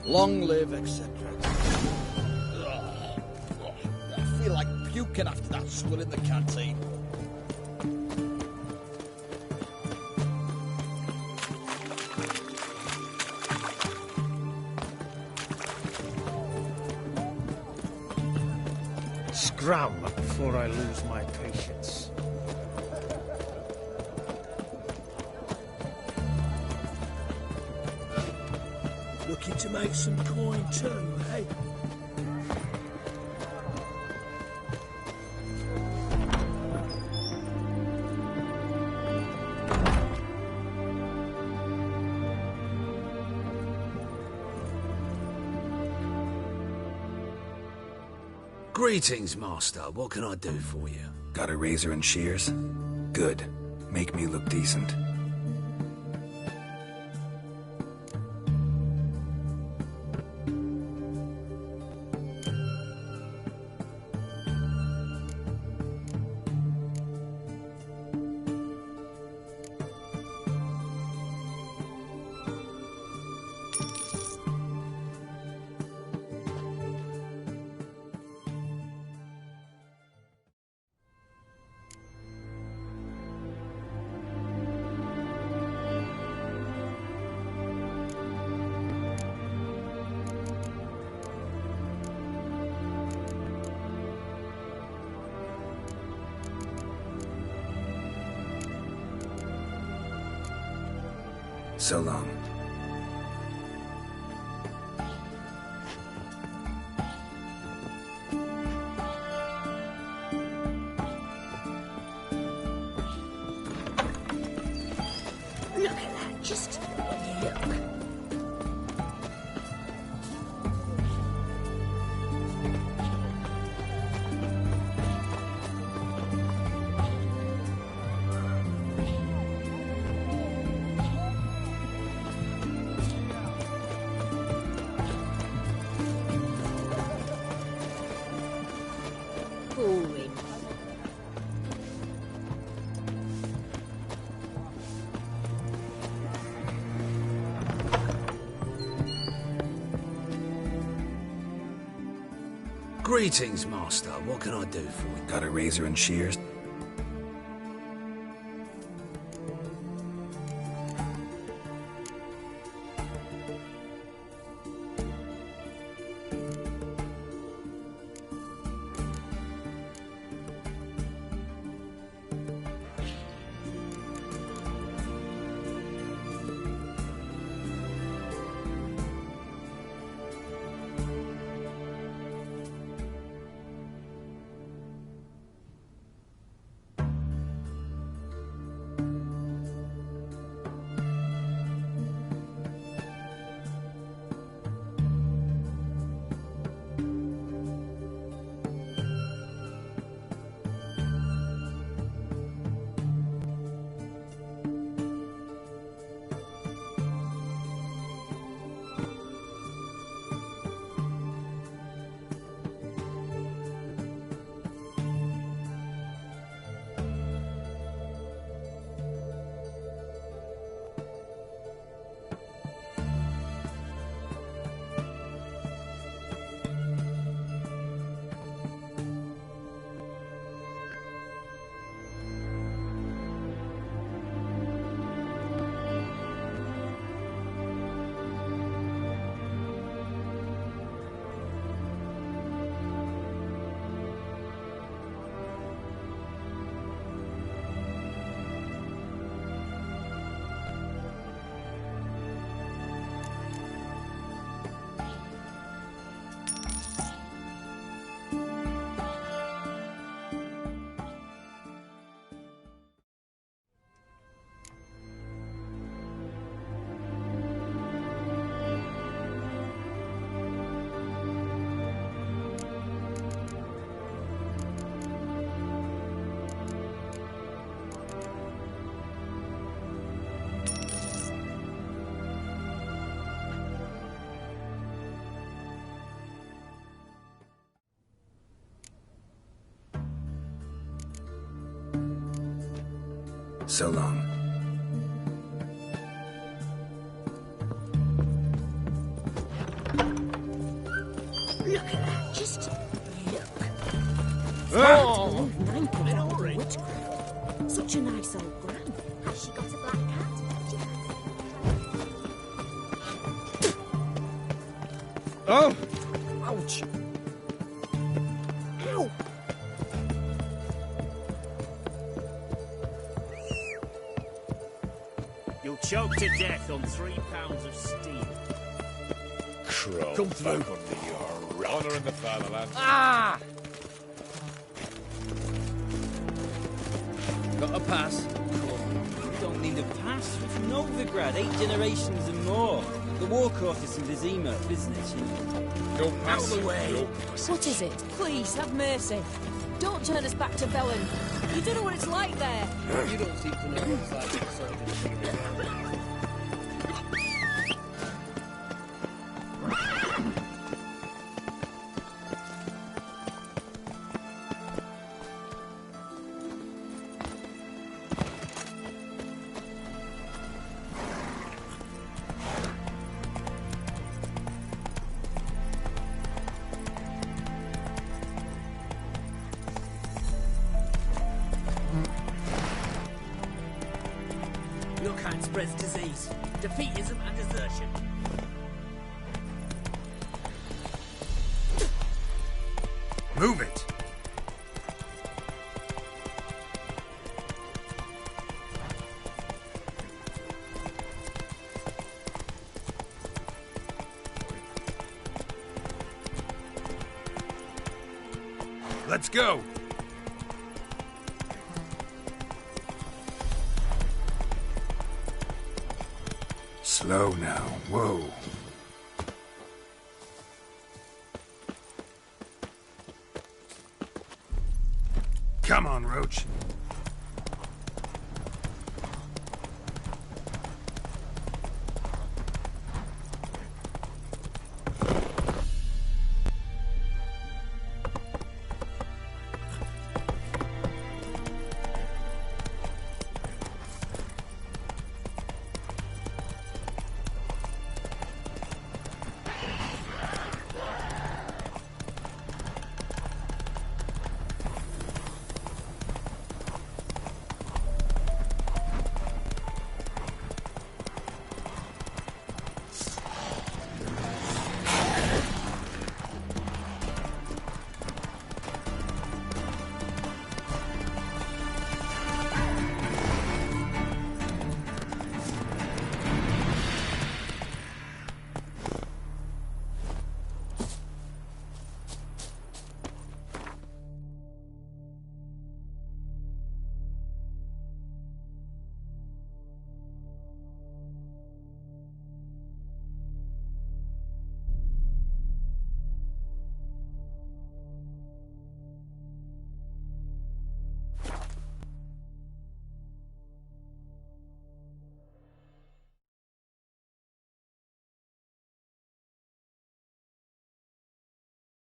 Long live, etc. I feel like puking after that swill in the canteen. Scram before I lose my patience. Looking to make some coin too, eh? Greetings, Master. What can I do for you? Got a razor and shears? Good. Make me look decent. So long. Look at that, just look. Boring. Greetings, Master. What can I do for you? Got a razor and shears? So long. Look at that, just look. Oh! Witchcraft. Such a nice old gran. Has she got a black cat? Oh! Ouch. Ow. You'll choke to death on 3 pounds of steel. Crow. Come through. Back under your rock. Honor in the fatherland. Ah! Got a pass? We don't need a pass. We're from Novigrad, 8 generations and more. The war court is in Vizima business, you know. No pass. Out of the way. No What is it? Please, have mercy. Don't turn us back to Velen. You don't know what it's like there. You don't seem to know what it's like to soldier. Your kind spreads disease, defeatism and desertion. Move it! Let's go! Slow now. Whoa. Come on, Roach.